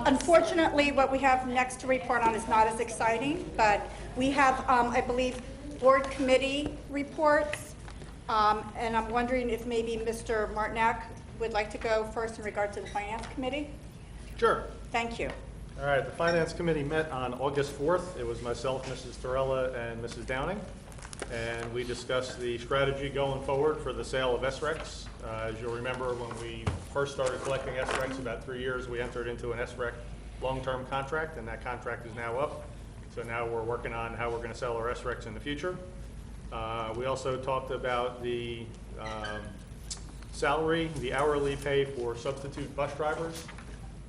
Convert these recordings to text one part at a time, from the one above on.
Unfortunately, what we have next to report on is not as exciting, but we have, I believe, board committee reports, and I'm wondering if maybe Mr. Martinak would like to go first in regard to the Finance Committee. Sure. Thank you. All right, the Finance Committee met on August 4th. It was myself, Mrs. Torella, and Mrs. Downing, and we discussed the strategy going forward for the sale of SRECs. As you'll remember, when we first started collecting SRECs about 3 years, we entered into an SREC long-term contract, and that contract is now up. So now we're working on how we're going to sell our SRECs in the future. We also talked about the salary, the hourly pay for substitute bus drivers.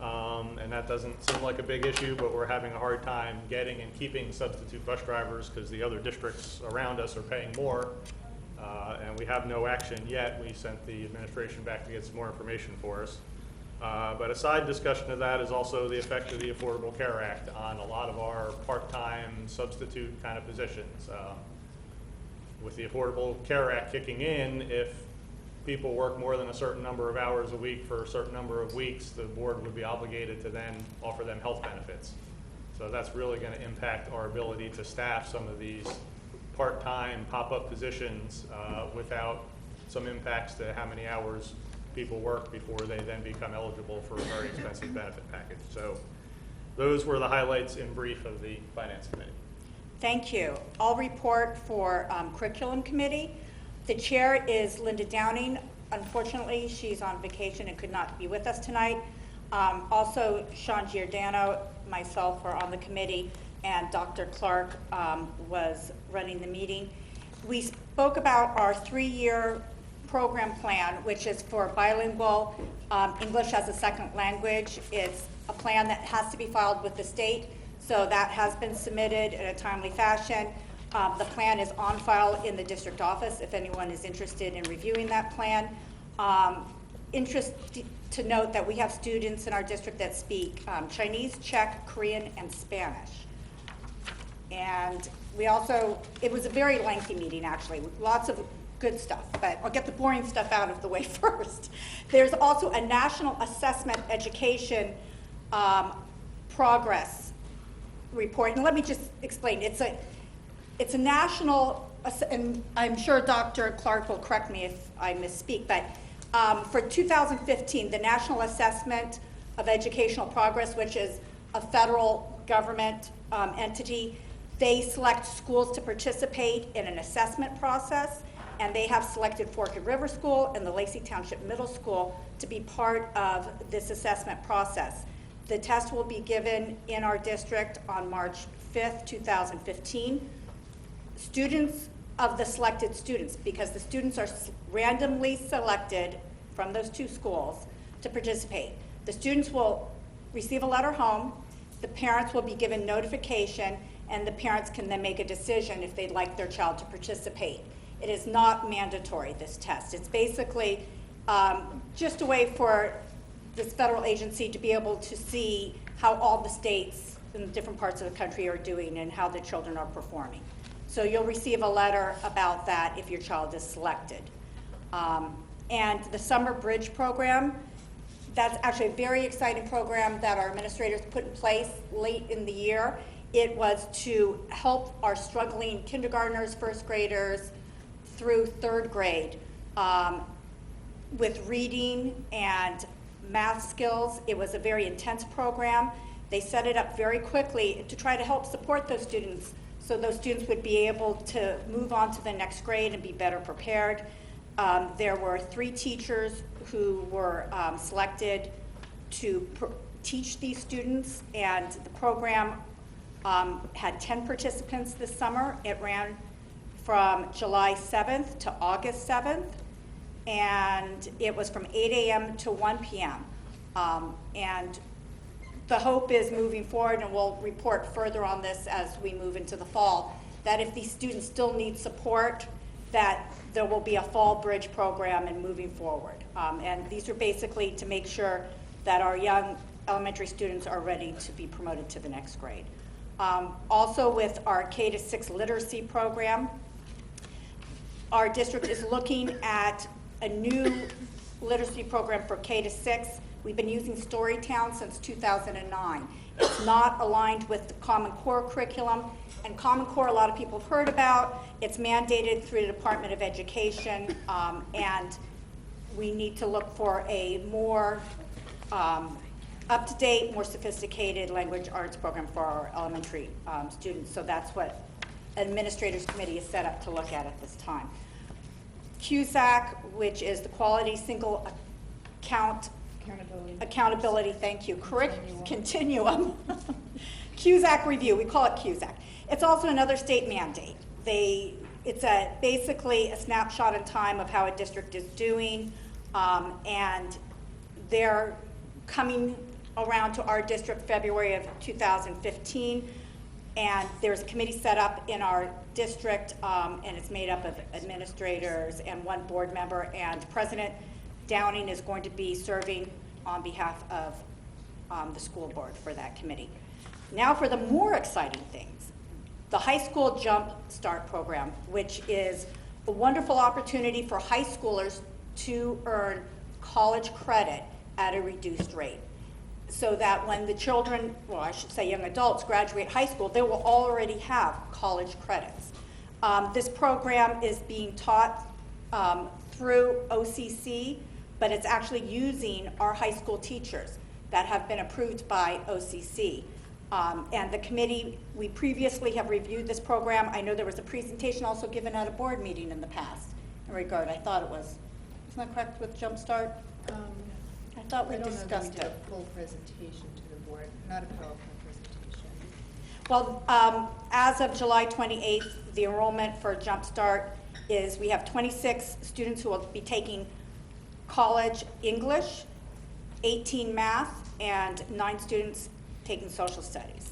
And that doesn't seem like a big issue, but we're having a hard time getting and keeping substitute bus drivers because the other districts around us are paying more. And we have no action yet. We sent the administration back to get some more information for us. But a side discussion of that is also the effect of the Affordable Care Act on a lot of our part-time substitute kind of positions. With the Affordable Care Act kicking in, if people work more than a certain number of hours a week for a certain number of weeks, the board would be obligated to then offer them health benefits. So that's really going to impact our ability to staff some of these part-time pop-up positions without some impacts to how many hours people work before they then become eligible for a very expensive benefit package. So those were the highlights in brief of the Finance Committee. Thank you. I'll report for Curriculum Committee. The chair is Linda Downing. Unfortunately, she's on vacation and could not be with us tonight. Also, Sean Giordano, myself are on the committee, and Dr. Clark was running the meeting. We spoke about our 3-year program plan, which is for bilingual English as a second language. It's a plan that has to be filed with the state, so that has been submitted in a timely fashion. The plan is on file in the district office if anyone is interested in reviewing that plan. Interest to note that we have students in our district that speak Chinese, Czech, Korean, and Spanish. And we also, it was a very lengthy meeting actually, with lots of good stuff, but I'll get the boring stuff out of the way first. There's also a National Assessment Education Progress Report, and let me just explain. It's a national, and I'm sure Dr. Clark will correct me if I misspeak, but for 2015, the National Assessment of Educational Progress, which is a federal government entity, they select schools to participate in an assessment process, and they have selected Forked River School and the Lacey Township Middle School to be part of this assessment process. The test will be given in our district on March 5th, 2015. Students of the selected students, because the students are randomly selected from those 2 schools to participate. The students will receive a letter home, the parents will be given notification, and the parents can then make a decision if they'd like their child to participate. It is not mandatory, this test. It's basically just a way for this federal agency to be able to see how all the states in different parts of the country are doing and how the children are performing. So you'll receive a letter about that if your child is selected. And the Summer Bridge program, that's actually a very exciting program that our administrators put in place late in the year. It was to help our struggling kindergartners, first graders through 3rd grade with reading and math skills. It was a very intense program. They set it up very quickly to try to help support those students so those students would be able to move on to the next grade and be better prepared. There were 3 teachers who were selected to teach these students, and the program had 10 participants this summer. It ran from July 7th to August 7th, and it was from 8 a.m. to 1 p.m. And the hope is moving forward, and we'll report further on this as we move into the fall, that if these students still need support, that there will be a fall bridge program and moving forward. And these are basically to make sure that our young elementary students are ready to be promoted to the next grade. Also with our K-6 literacy program, our district is looking at a new literacy program for K-6 We've been using Storytown since 2009. It's not aligned with the Common Core curriculum, and Common Core, a lot of people have heard about. It's mandated through the Department of Education, and we need to look for a more up-to-date, more sophisticated language arts program for our elementary students. So that's what Administrators Committee is set up to look at this time. CUSAC, which is the Quality Single Accountability, thank you, Continuum. CUSAC review, we call it CUSAC. It's also another state mandate. It's basically a snapshot in time of how a district is doing, and they're coming around to our district February of 2015, and there's a committee set up in our district, and it's made up of administrators and one board member, and President Downing is going to be serving on behalf of the school board for that committee. Now for the more exciting things, the high school Jump Start program, which is a wonderful opportunity for high schoolers to earn college credit at a reduced rate, so that when the children, well, I should say young adults, graduate high school, they will already have college credits. This program is being taught through OCC, but it's actually using our high school teachers that have been approved by OCC. And the committee, we previously have reviewed this program. I know there was a presentation also given at a board meeting in the past in regard. I thought it was, isn't that correct with Jumpstart? I thought we discussed I don't know that we did it. a full presentation to the board, not a PowerPoint presentation. Well, as of July 28th, the enrollment for Jumpstart is, we have 26 students who will be taking college English, 18 math, and 9 students taking social studies.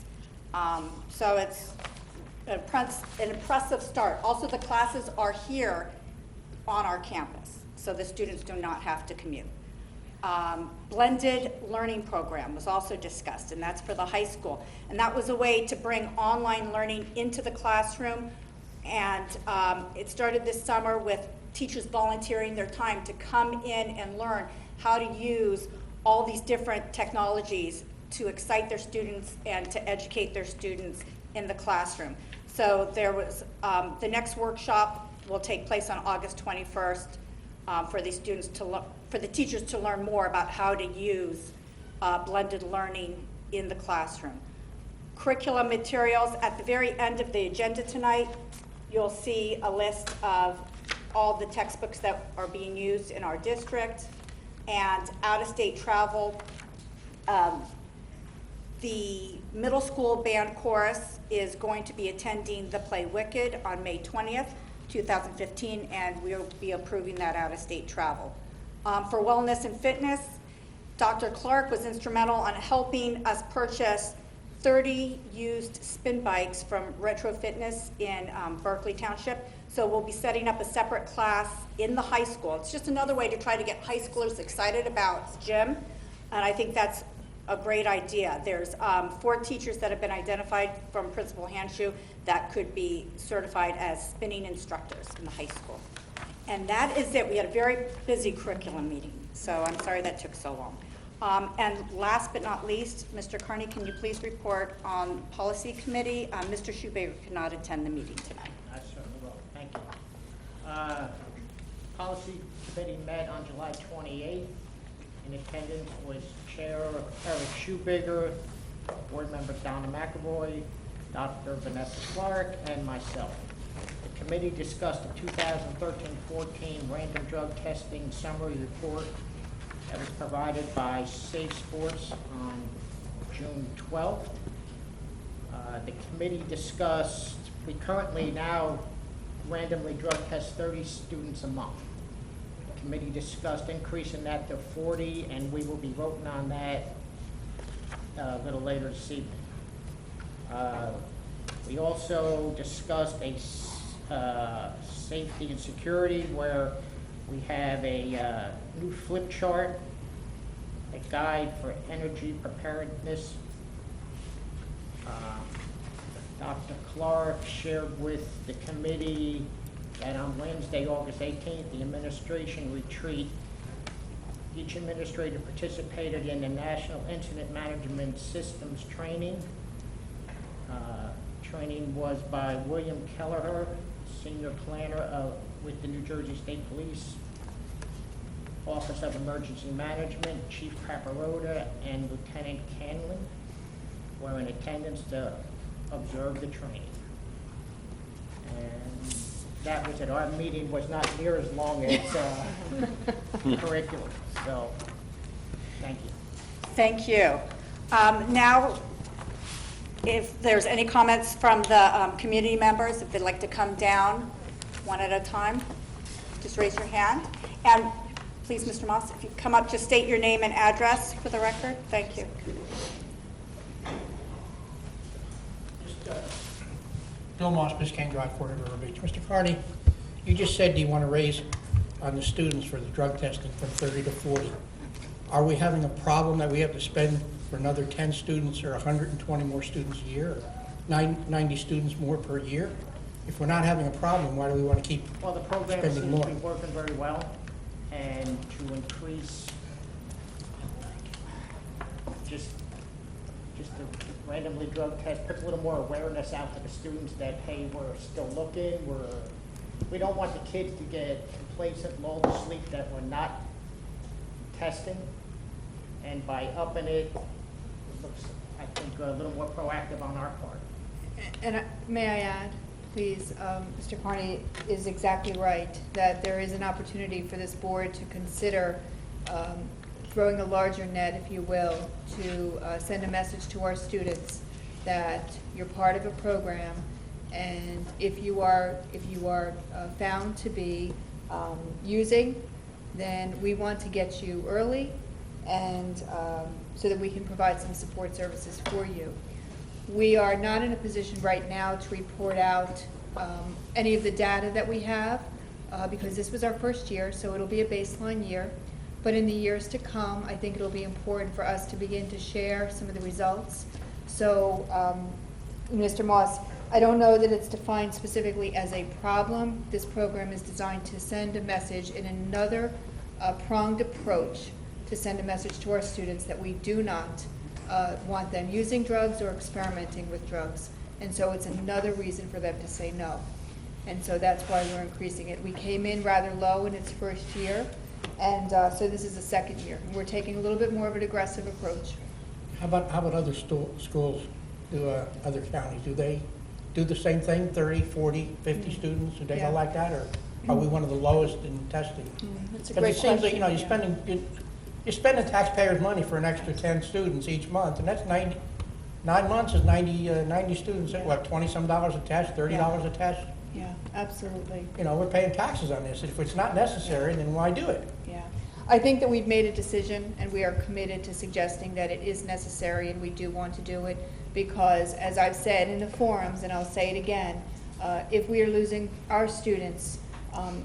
So it's an impressive start. Also, the classes are here on our campus, so the students do not have to commute. Blended learning program was also discussed, and that's for the high school. And that was a way to bring online learning into the classroom. And it started this summer with teachers volunteering their time to come in and learn how to use all these different technologies to excite their students and to educate their students in the classroom. So there was, the next workshop will take place on August 21st for these students to for the teachers to learn more about how to use blended learning in the classroom. Curriculum materials, at the very end of the agenda tonight, you'll see a list of all the textbooks that are being used in our district and out-of-state travel. The middle school band chorus is going to be attending the play Wicked on May 20th, 2015, and we'll be approving that out-of-state travel. For wellness and fitness, Dr. Clark was instrumental in helping us purchase 30 used spin bikes from Retro Fitness in Berkeley Township. So we'll be setting up a separate class in the high school. It's just another way to try to get high schoolers excited about gym, and I think that's a great idea. There's 4 teachers that have been identified from Principal Hanshu that could be certified as spinning instructors in the high school. And that is it. We had a very busy curriculum meeting, so I'm sorry that took so long. And last but not least, Mr. Carney, can you please report on Policy Committee? Mr. Schubager could not attend the meeting tonight. I certainly will. Thank you. Policy Committee met on July 28th. In attendance was Chair Eric Schubager, Board Member Donna McAvoy, Dr. Vanessa Clark, and myself. The committee discussed the 2013-14 random drug testing summary report that was provided by Safe Sports on June 12th. The committee discussed, we currently now randomly drug test 30 students a month. The committee discussed increasing that to 40, and we will be voting on that a little later this evening. We also discussed a safety and security where we have a new flip chart, a guide for energy preparedness. Dr. Clark shared with the committee that on Wednesday, August 18th, the administration retreat Each administrator participated in the National Incident Management Systems training. Training was by William Kelleher, Senior Planner with the New Jersey State Police, Office of Emergency Management. Chief Paparotta and Lieutenant Canlin were in attendance to observe the training. And that was it. Our meeting was not near as long as curriculum, so thank you. Thank you. Now, if there's any comments from the community members, if they'd like to come down one at a time, just raise your hand. And please, Mr. Moss, if you come up, just state your name and address for the record. Thank you. Bill Moss, Biscayne Drive, Fort River Beach. Mr. Carney, you just said you want to raise on the students for the drug testing from 30 to 40. Are we having a problem that we have to spend for another 10 students or 120 more students a year, or 90 students more per year? If we're not having a problem, why do we want to keep Well, the program spending seems to more? be working very well, and to increase just to randomly drug test, put a little more awareness out to the students that, hey, we're still looking, we don't want the kids to get complacent, lulled to sleep that we're not testing, and by upping it, it looks, I think, a little more proactive on our part. And may I add, please, Mr. Carney is exactly right, that there is an opportunity for this board to consider throwing a larger net, if you will, to send a message to our students that you're part of a program, and if you are found to be using, then we want to get you early, and so that we can provide some support services for you. We are not in a position right now to report out any of the data that we have because this was our first year, so it'll be a baseline year. But in the years to come, I think it'll be important for us to begin to share some of the results. So, Mr. Moss, I don't know that it's defined specifically as a problem. This program is designed to send a message in another pronged approach to send a message to our students that we do not want them using drugs or experimenting with drugs. And so it's another reason for them to say no. And so that's why we're increasing it. We came in rather low in its first year, and so this is the second year. And we're taking a little bit more of an aggressive approach. How about other schools, other counties? Do they do the same thing, 30, 40, 50 students? Do they Yeah. go like that, or are we one of the lowest in testing? That's a Because great it seems like, question. you're spending taxpayers' money for an extra 10 students each month, and that's 9 months is 90 students, at what, $20-some a test, $30 a test? Yeah, absolutely. We're paying taxes on this. If it's not necessary, then why do it? Yeah. I think that we've made a decision, and we are committed to suggesting that it is necessary, and we do want to do it, because, as I've said in the forums, and I'll say it again, if we are losing our students,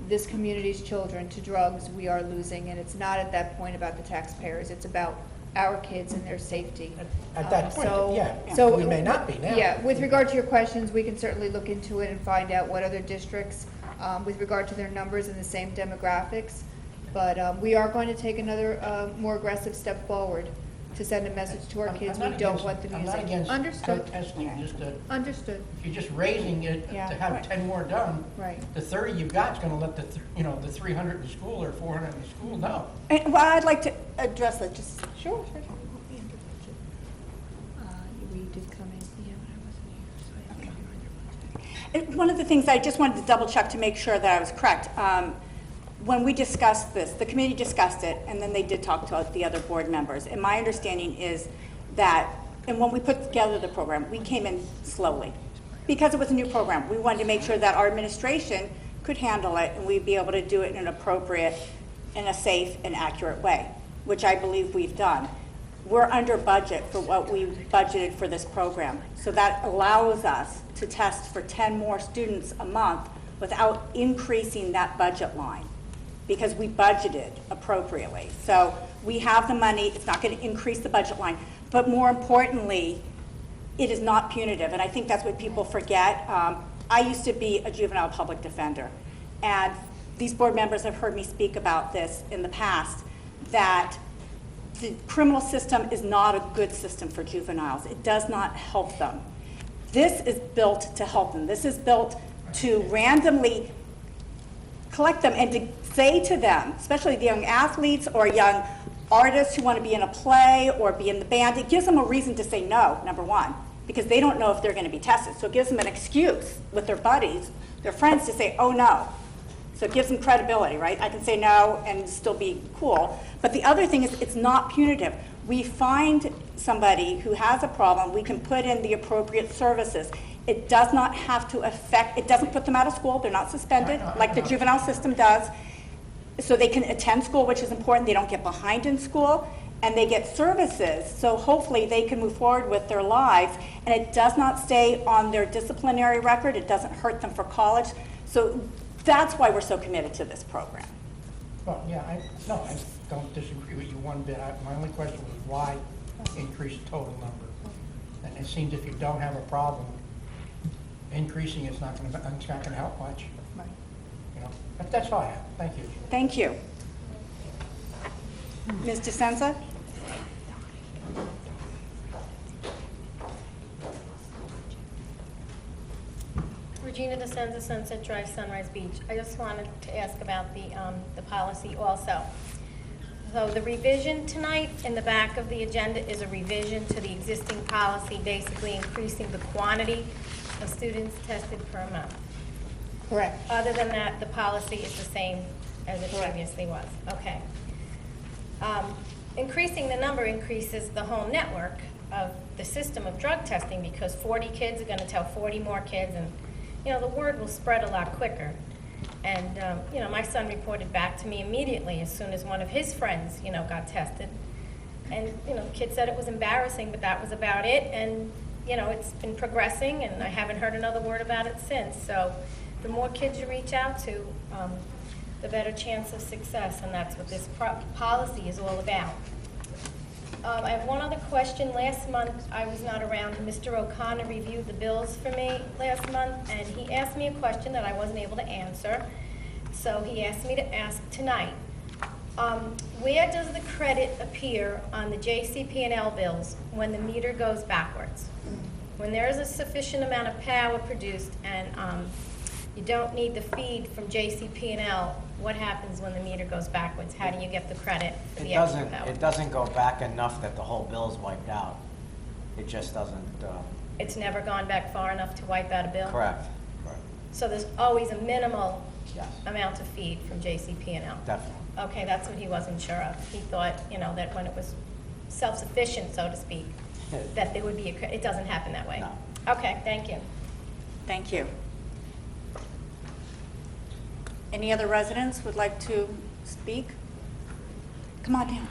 this community's children, to drugs, we are losing, and it's not at that point about the taxpayers, it's about our kids and their safety. At that point, So- yeah. so- We may not be now. Yeah, with regard to your questions, we can certainly look into it and find out what other districts, with regard to their numbers and the same demographics. But we are going to take another more aggressive step forward to send a message to our kids. We don't want them I'm not using. against Understood. testing, Understood, if you're just raising it Yeah. to have Right. 10 more done, right. the 30 you've got is going to let the 300 in school or 400 in school know. And, well, I'd like to address that, just, Sure. We did come in, yeah, but I wasn't here, so I have to remind one of the things I just wanted to double check to make sure that I was correct. When we discussed this, the committee discussed it, and then they did talk to the other board members. And my understanding is that, and when we put together the program, we came in slowly. Because it was a new program, we wanted to make sure that our administration could handle it, and we'd be able to do it in an appropriate, in a safe and accurate way, which I believe we've done. We're under budget for what we budgeted for this program. So that allows us to test for 10 more students a month without increasing that budget line, because we budgeted appropriately. So we have the money, it's not going to increase the budget line, but more importantly, it is not punitive, and I think that's what people forget. I used to be a juvenile public defender, and these board members have heard me speak about this in the past, that the criminal system is not a good system for juveniles. It does not help them. This is built to help them. This is built to randomly collect them and to say to them, especially the young athletes or young artists who want to be in a play or be in the band, it gives them a reason to say no, number one, because they don't know if they're going to be tested. So it gives them an excuse with their buddies, their friends, to say, oh no. So it gives them credibility, right? I can say no and still be cool. But the other thing is it's not punitive. We find somebody who has a problem, we can put in the appropriate services. It does not have to affect, it doesn't put them out of school, they're not suspended like the juvenile system does. So they can attend school, which is important, they don't get behind in school, and they get services. So hopefully they can move forward with their lives, and it does not stay on their disciplinary record, it doesn't hurt them for college. So that's why we're so committed to this program. Well, yeah, I don't disagree with you one bit. My only question was why increase the total number? And it seems if you don't have a problem, increasing it's not going to help much. Right. You know, but that's all I have. Thank you. Thank you. Ms. DeSenza? Regina DeSenza, Sunset Drive, Sunrise Beach. I just wanted to ask about the policy also. So the revision tonight in the back of the agenda is a revision to the existing policy, basically increasing the quantity of students tested per month. Correct. Other than that, the policy is the same as it previously was. Okay. Increasing the number increases the whole network of the system of drug testing because 40 kids are going to tell 40 more kids, and you know the word will spread a lot quicker. And you know, my son reported back to me immediately as soon as one of his friends, you know, got tested. And you know, the kid said it was embarrassing, but that was about it. And you know, it's been progressing, and I haven't heard another word about it since. So the more kids you reach out to, the better chance of success, and that's what this policy is all about. I have one other question. Last month, I was not around. Mr. O'Connor reviewed the bills for me last month, and he asked me a question that I wasn't able to answer. So he asked me to ask tonight. Where does the credit appear on the JCP&L bills when the meter goes backwards? When there is a sufficient amount of power produced and you don't need the feed from JCP&L, what happens when the meter goes backwards? How do you get the credit for the extra power? It doesn't go back enough that the whole bill's wiped out. It just doesn't, It's never gone back far enough to wipe out a bill? correct, So there's always a minimal yes, amount of feed from JCP&L? definitely. Okay, that's what he wasn't sure of. He thought, you know, that when it was self-sufficient, so to speak, that there would be it doesn't happen that way? No. Okay, thank you. Thank you. Any other residents would like to speak? Come on down.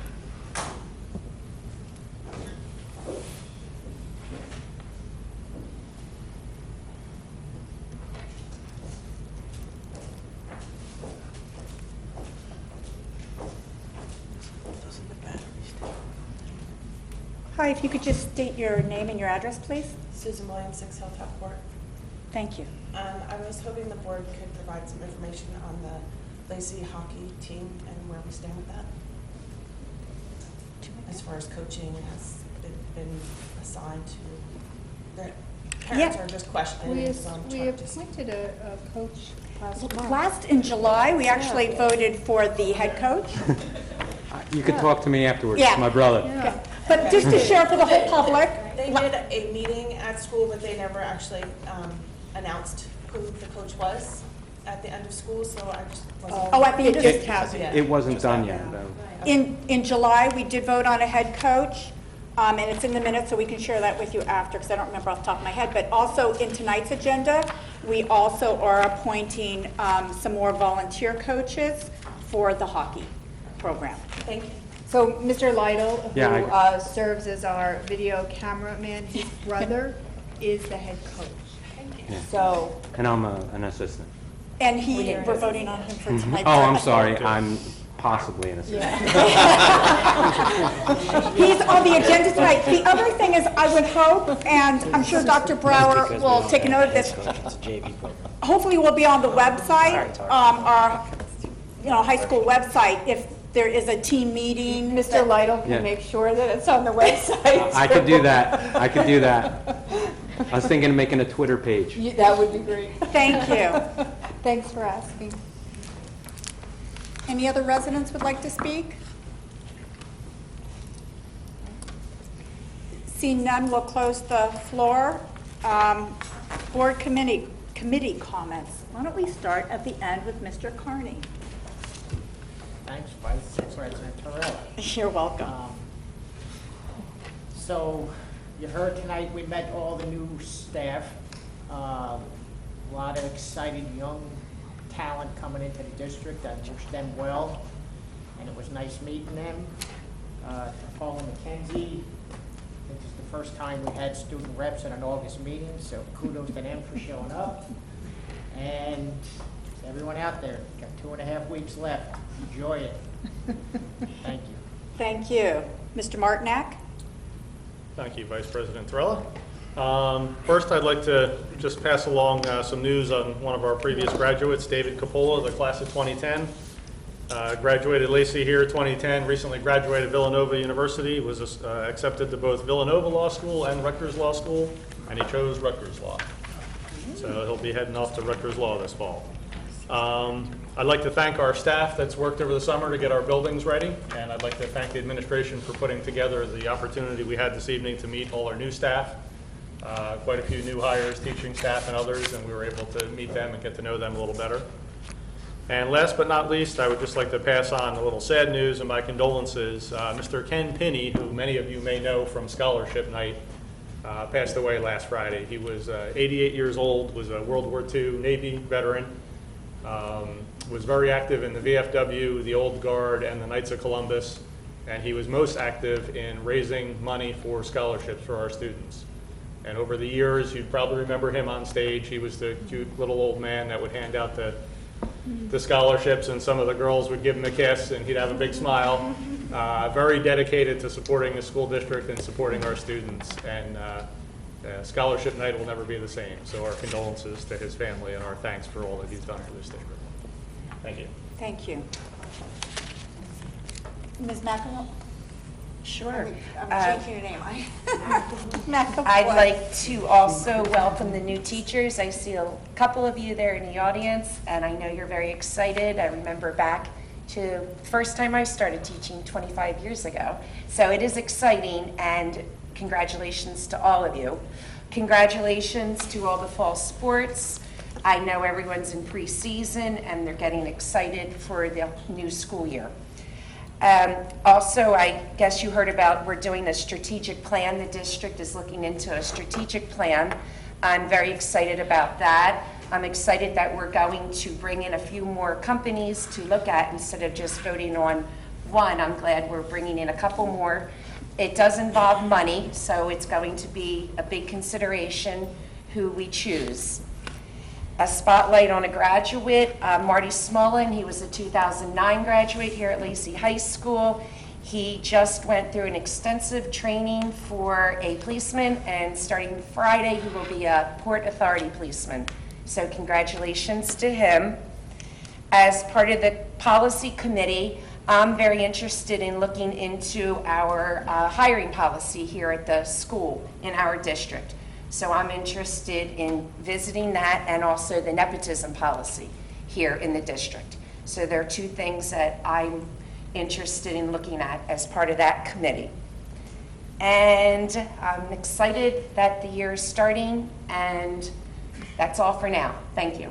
Doesn't the batteries take? Hi, if you could just state your name and your address, please? Susan Williams, 6 Hilltop Court. Thank you. I was hoping the board could provide some information on the Lacey hockey team and where we stand with that. As far as coaching, has it been assigned to, their parents Yeah. are just questioning. so I'm We trying to- appointed a coach last month. Last in July, we actually voted for the head coach. You could talk to me afterwards, Yeah. it's my brother. Yeah. But just to share for the whole public, They did a meeting at school, but they never actually announced who the coach was at the end of school, so I just wasn't. oh, at the end of Just the happened. Yeah. It wasn't done yet, though. In July, we did vote on a head coach, and it's in the minutes, so we can share that with you after, because I don't remember off the top of my head. But also in tonight's agenda, we also are appointing some more volunteer coaches for the hockey program. Thank you. So Mr. Lytle, who Yeah, serves as our video cameraman, his brother is the head coach. Yeah. So, And I'm an assistant. And we're voting on him for tonight. Oh, I'm sorry, I'm possibly an assistant. He's on the agenda tonight. The other thing is, I would hope, and I'm sure Dr. Brower will take a note of this, hopefully we'll be on the website, our high school website, if there is a team meeting. Mr. Lytle Yeah. can make sure that it's on the website. I could do that. I could do that. I was thinking of making a Twitter page. That would be great. Thank you. Thanks for asking. Any other residents would like to speak? Seeing none, we'll close the floor. Board committee comments. Why don't we start at the end with Mr. Carney? Thanks, Vice President Torella. You're welcome. So, you heard tonight, we met all the new staff. A lot of excited young talent coming into the district. I wish them well, and it was nice meeting them. Paula McKenzie, this is the first time we had student reps at an August meeting, so kudos to them for showing up. And everyone out there, got 2.5 weeks left. Enjoy it. Thank you. Thank you. Mr. Martinak? Thank you, Vice President Torella. First, I'd like to just pass along some news on one of our previous graduates, David Capola, the class of 2010. Graduated Lacey here 2010, recently graduated Villanova University, was accepted to both Villanova Law School and Rutgers Law School, and he chose Rutgers Law. So he'll be heading off to Rutgers Law this fall. I'd like to thank our staff that's worked over the summer to get our buildings ready, and I'd like to thank the administration for putting together the opportunity we had this evening to meet all our new staff. Quite a few new hires, teaching staff and others, and we were able to meet them and get to know them a little better. And last but not least, I would just like to pass on a little sad news and my condolences. Mr. Ken Pinney, who many of you may know from Scholarship Night, passed away last Friday. He was 88 years old, was a World War II Navy veteran, was very active in the VFW, the Old Guard, and the Knights of Columbus, and he was most active in raising money for scholarships for our students. And over the years, you'd probably remember him on stage. He was the cute little old man that would hand out the scholarships, and some of the girls would give him a kiss, and he'd have a big smile. Very dedicated to supporting the school district and supporting our students. And Scholarship Night will never be the same. So our condolences to his family and our thanks for all that he's done for this district. Thank you. Thank you. Ms. McElroy? Sure. I'm changing your name. McElroy. I'd like to also welcome the new teachers. I see a couple of you there in the audience, and I know you're very excited. I remember back to the first time I started teaching 25 years ago. So it is exciting, and congratulations to all of you. Congratulations to all the fall sports. I know everyone's in preseason, and they're getting excited for the new school year. Also, I guess you heard about we're doing a strategic plan. The district is looking into a strategic plan. I'm very excited about that. I'm excited that we're going to bring in a few more companies to look at instead of just voting on one. I'm glad we're bringing in a couple more. It does involve money, so it's going to be a big consideration who we choose. A spotlight on a graduate, Marty Smullen. He was a 2009 graduate here at Lacey High School. He just went through an extensive training for a policeman, and starting Friday, he will be a Port Authority policeman. So congratulations to him. As part of the policy committee, I'm very interested in looking into our hiring policy here at the school in our district. So I'm interested in visiting that, and also the nepotism policy here in the district. So there are two things that I'm interested in looking at as part of that committee. And I'm excited that the year is starting, and that's all for now. Thank you.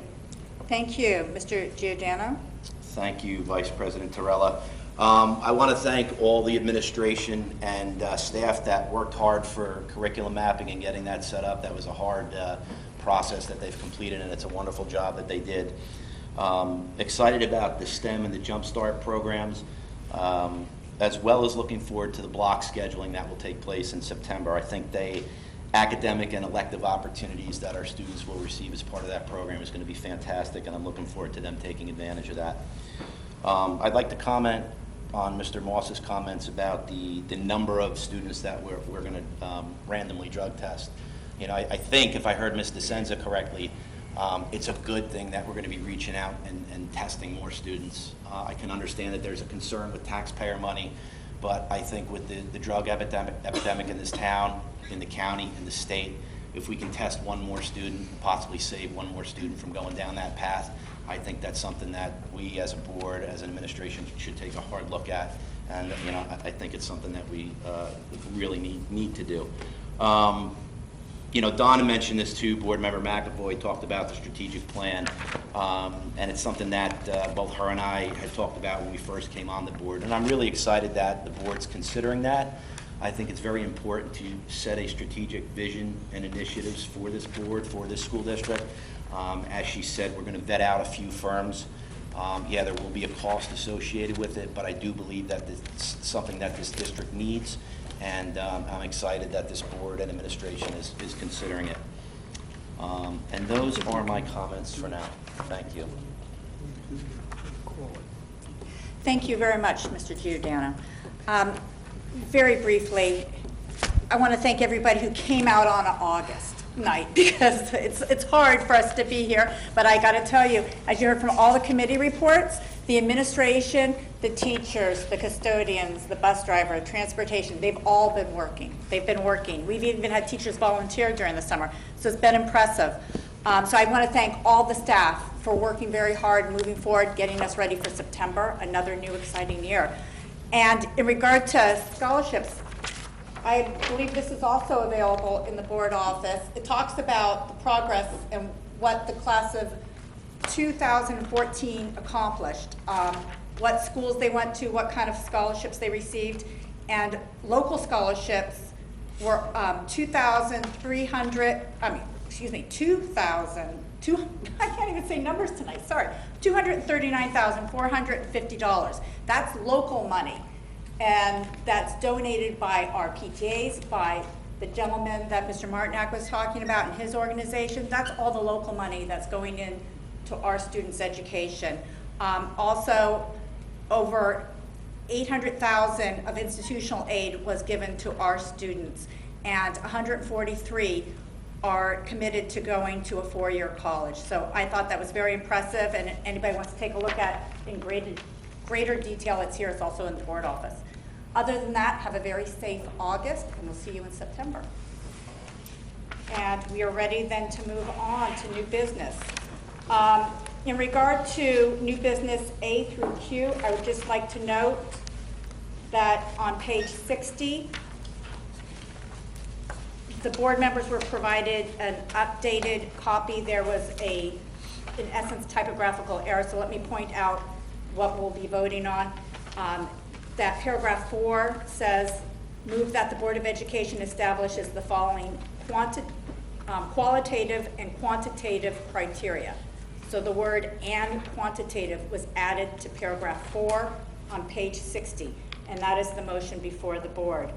Thank you. Mr. Giordano? Thank you, Vice President Torella. I want to thank all the administration and staff that worked hard for curriculum mapping and getting that set up. That was a hard process that they've completed, and it's a wonderful job that they did. Excited about the STEM and the Jump Start programs, as well as looking forward to the block scheduling that will take place in September. I think academic and elective opportunities that our students will receive as part of that program is going to be fantastic, and I'm looking forward to them taking advantage of that. I'd like to comment on Mr. Moss's comments about the number of students that we're going to randomly drug test. You know, I think if I heard Ms. DeSenza correctly, It's a good thing that we're going to be reaching out and testing more students. I can understand that there's a concern with taxpayer money, but I think with the drug epidemic in this town, in the county, in the state, if we can test one more student, possibly save one more student from going down that path, I think that's something that we as a board, as an administration, should take a hard look at. And, you know, I think it's something that we really need to do. You know, Donna mentioned this too. Board Member McAvoy talked about the strategic plan, and it's something that both her and I had talked about when we first came on the board. And I'm really excited that the board's considering that. I think it's very important to set a strategic vision and initiatives for this board, for this school district. As she said, we're going to vet out a few firms. Yeah, there will be a cost associated with it, but I do believe that it's something that this district needs, and I'm excited that this board and administration is considering it. And those are my comments for now. Thank you. Thank you very much, Mr. Giordano. Very briefly, I want to thank everybody who came out on August night, because it's hard for us to be here, but I got to tell you, as you heard from all the committee reports, the administration, the teachers, the custodians, the bus driver, transportation, they've all been working. They've been working. We've even had teachers volunteer during the summer, so it's been impressive. So I want to thank all the staff for working very hard, moving forward, getting us ready for September, another new exciting year. And in regard to scholarships, I believe this is also available in the board office. It talks about the progress and what the class of 2014 accomplished, what schools they went to, what kind of scholarships they received, and local scholarships were 2,300, I can't even say numbers tonight, sorry, $239,450. That's local money. And that's donated by our PTAs, by the gentleman that Mr. Martinak was talking about in his organization. That's all the local money that's going in to our students' education. Also, over $800,000 of institutional aid was given to our students, and 143 are committed to going to a four-year college. So I thought that was very impressive, and if anybody wants to take a look at it in greater detail, it's here. It's also in the board office. Other than that, have a very safe August, and we'll see you in September. And we are ready then to move on to new business. In regard to new business A through Q, I would just like to note that on page 60, the board members were provided an updated copy. There was in essence, typographical error, so let me point out what we'll be voting on. That paragraph 4 says, move that the Board of Education establishes the following qualitative and quantitative criteria. So the word "and" quantitative was added to paragraph 4 on page 60, and that is the motion before the board.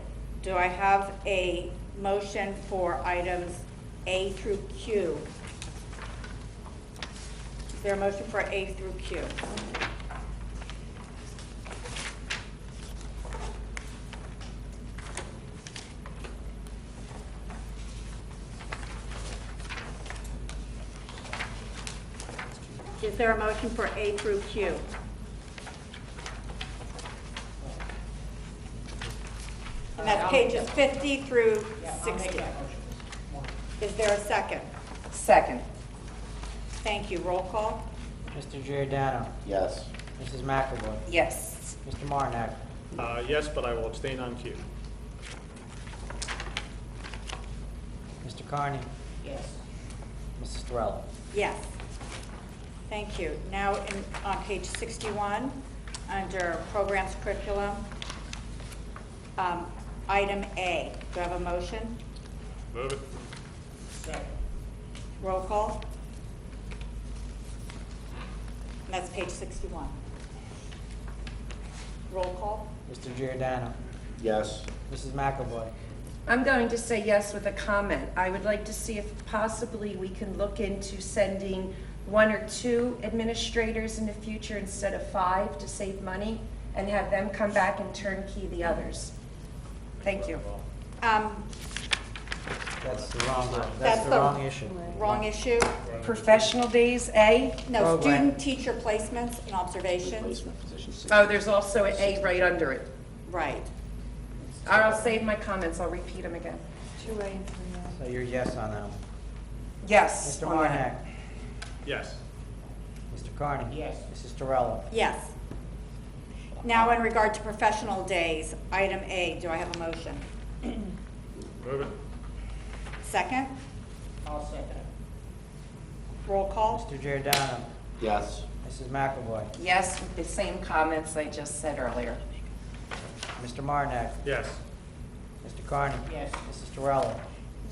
Do I have a motion for items A through Q? Is there a motion for A through Q? Is there a motion for A through Q? And that's pages 50 through 60. Is there a second? Second. Thank you. Roll call. Mr. Giordano. Yes. Mrs. McAvoy. Yes. Mr. Martinak. Yes, but I will abstain on Q. Mr. Carney. Yes. Mrs. Terrell. Yes. Thank you. Now, on page 61, under programs curriculum, item A. Do I have a motion? Move it. Second. Roll call. And that's page 61. Roll call. Mr. Giordano. Yes. Mrs. McAvoy. I'm going to say yes with a comment. I would like to see if possibly we can look into sending 1 or 2 administrators in the future instead of 5 to save money, and have them come back and turnkey the others. Thank you. That's the That's the wrong issue. wrong issue. Professional days, A. No, Program. student-teacher placements and observations. Placement position 6. Oh, there's also an A right under it. Right. I'll save my comments, I'll repeat them again. 2A and 3A. So you're yes on that one. Yes. Mr. on that. Marnak? Yes. Mr. Carney? Yes. Mrs. Terrell? Yes. Now, in regard to professional days, item A, do I have a motion? Move it. Second? I'll second it. Roll call? Mr. Giordano? Yes. Mrs. McAvoy? Yes, with the same comments I just said earlier. Mr. Marnak? Yes. Mr. Carney? Yes. Mrs. Terrell?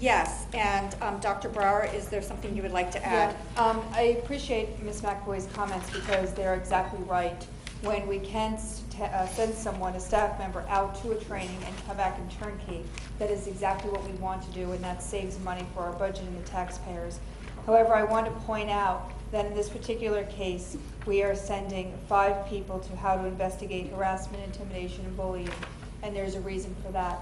Yes, and Dr. Brower, is there something you would like to add? I appreciate Ms. McAvoy's comments because they're exactly right. When we can send someone, a staff member, out to a training and come back in turnkey, that is exactly what we want to do, and that saves money for our budget and the taxpayers. However, I want to point out that in this particular case, we are sending 5 people to how to investigate harassment, intimidation, and bullying, and there's a reason for that.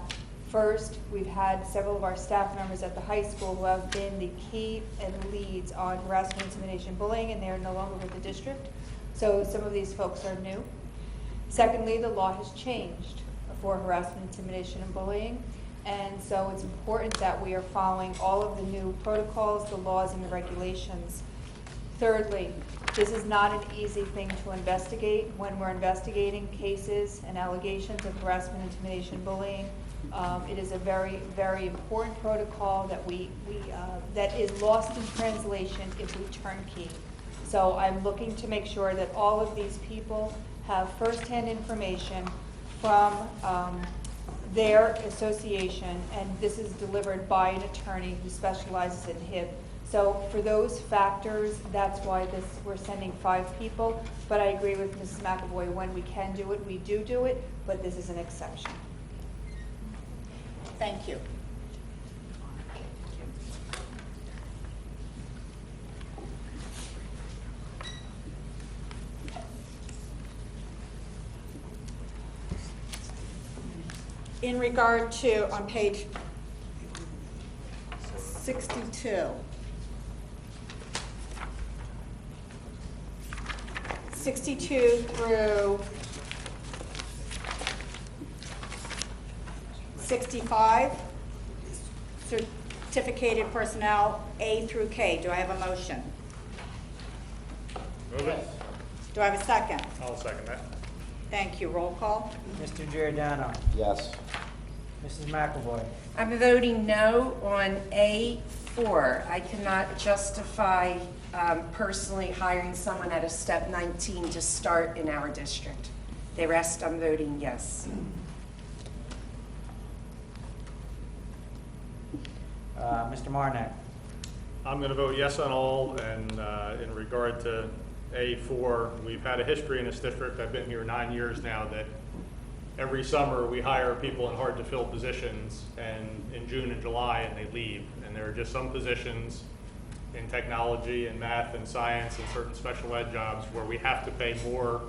First, we've had several of our staff members at the high school who have been the key and leads on harassment, intimidation, bullying, and they're no longer with the district. So some of these folks are new. Secondly, the law has changed for harassment, intimidation, and bullying. And so it's important that we are following all of the new protocols, the laws, and the regulations. Thirdly, this is not an easy thing to investigate. When we're investigating cases and allegations of harassment, intimidation, bullying, it is a very, very important protocol that that is lost in translation if we turnkey. So I'm looking to make sure that all of these people have firsthand information from their association, and this is delivered by an attorney who specializes in HIB. So for those factors, that's why we're sending 5 people. But I agree with Mrs. McAvoy, when we can do it, we do it, but this is an exception. Thank you. In regard to, on page 62, 62 through 65, certificated personnel, A through K. Do I have a motion? Move it. Do I have a second? I'll second that. Thank you. Roll call? Mr. Giordano? Yes. Mrs. McAvoy? I'm voting no on A4. I cannot justify personally hiring someone at a step 19 to start in our district. The rest, I'm voting yes. Mr. Marnak? I'm going to vote yes on all, and in regard to A4, we've had a history in this district, I've been here 9 years now, that every summer we hire people in hard-to-fill positions, and in June and July, and they leave. And there are just some positions in technology and math and science and certain special ed jobs where we have to pay more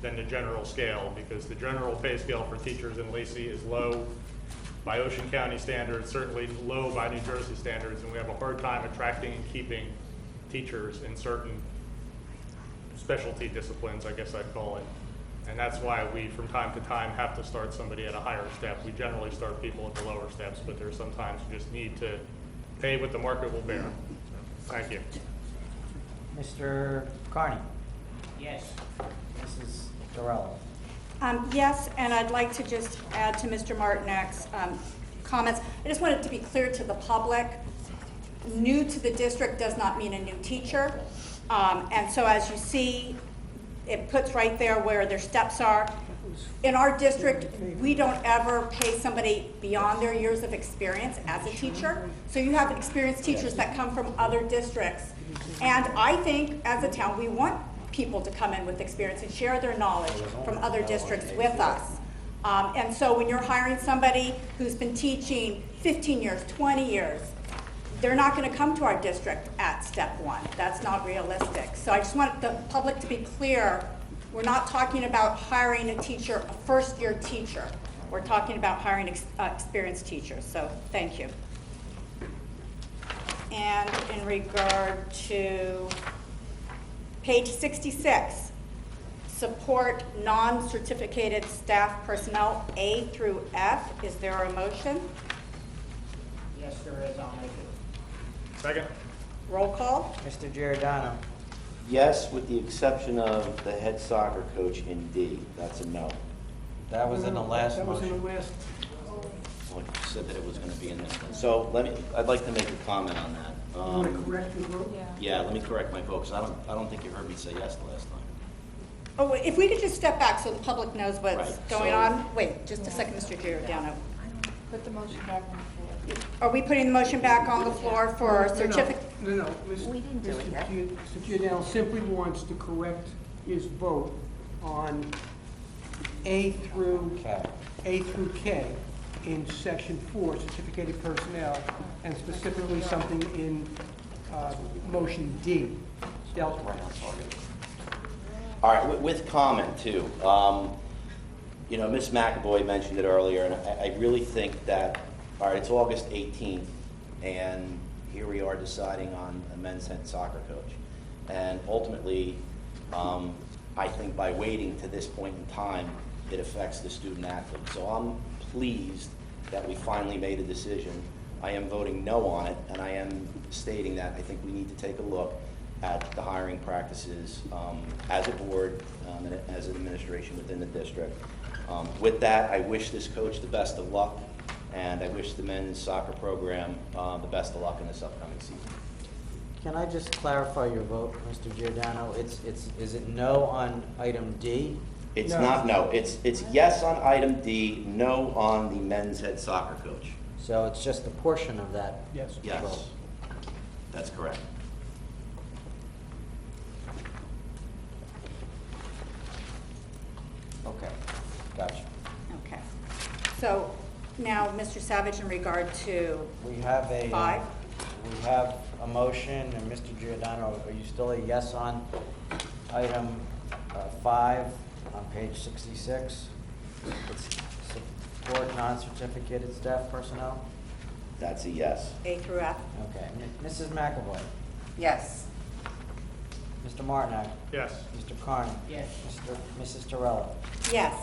than the general scale, because the general pay scale for teachers in Lacey is low by Ocean County standards, certainly low by New Jersey standards, and we have a hard time attracting and keeping teachers in certain specialty disciplines, I guess I'd call it. And that's why we, from time to time, have to start somebody at a higher step. We generally start people at the lower steps, but there's sometimes we just need to pay what the market will bear. So, thank you. Mr. Carney? Yes. Mrs. Terrell? Yes, and I'd like to just add to Mr. Martinek's comments. I just want it to be clear to the public, new to the district does not mean a new teacher. And so as you see, it puts right there where their steps are. In our district, we don't ever pay somebody beyond their years of experience as a teacher. So you have experienced teachers that come from other districts. And I think as a town, we want people to come in with experience and share their knowledge from other districts with us. And so when you're hiring somebody who's been teaching 15 years, 20 years, they're not going to come to our district at step 1. That's not realistic. So I just want the public to be clear, we're not talking about hiring a teacher, a first-year teacher. We're talking about hiring experienced teachers. So thank you. And in regard to page 66, support non-certificated staff personnel A through F. Is there a motion? Yes, there is, I'll make it. Second? Roll call? Mr. Giordano. Yes, with the exception of the head soccer coach in D. That's a no. That was in the last That was in motion. the last. Well, you said that it was going to be in this one. So I'd like to make a comment on that. You want to correct your vote? Yeah, let me correct my vote, because I don't think you heard me say yes the last time. Oh, wait, if we could just step back so the public knows what's Right, going so- on. Wait, just a second, Mr. Giordano. Put the motion back on the floor. Are we putting the motion back on the floor for certificate? No, Mr. Giordano simply wants to correct his vote on A through K in section 4, certificated personnel, and specifically something in motion D. Delta. All right, with comment too. You know, Ms. McAvoy mentioned it earlier, and I really think that, all right, it's August 18th, and here we are deciding on a men's head soccer coach. And ultimately, I think by waiting to this point in time, it affects the student athlete. So I'm pleased that we finally made a decision. I am voting no on it, and I am stating that I think we need to take a look at the hiring practices as a board and as an administration within the district. With that, I wish this coach the best of luck, and I wish the men's soccer program the best of luck in this upcoming season. Can I just clarify your vote, Mr. Giordano? Is it no on item D? It's No. not no, it's yes on item D, no on the men's head soccer coach. So it's just a portion of that? Yes. Yes, vote. that's correct. Okay, gotcha. Okay. So now, Mr. Savage, in regard to We have a. 5? We have a motion, and Mr. Giordano, are you still a yes on item 5 on page 66? It's support non-certificated staff personnel? That's a yes. A through F? Okay, Mrs. McAvoy, Yes. Mr. Martinak, Yes. Mr. Carney, Yes. Mrs. Terrell. Yes.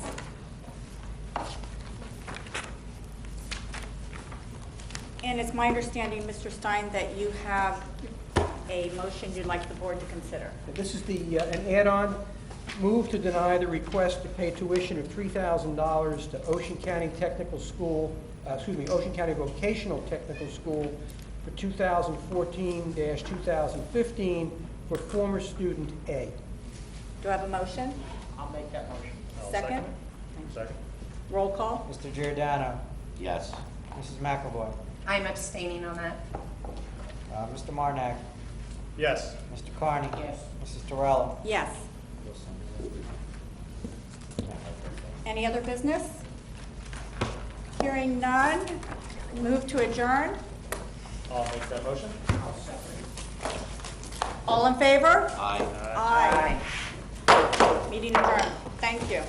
And it's my understanding, Mr. Stein, that you have a motion you'd like the board to consider. This is an add-on. Move to deny the request to pay tuition of $3,000 to Ocean County Technical School, Ocean County Vocational Technical School for 2014-2015 for former student A. Do I have a motion? I'll make that motion. Second? Second? Roll call? Mr. Giordano, Yes. Mrs. McAvoy, I'm abstaining on that. Mr. Martinak, Yes. Mr. Carney. Yes. Mrs. Terrell. Yes. Any other business? Hearing none, move to adjourn. I'll make that motion. All in favor? Aye. Aye. Meeting adjourned. Thank you.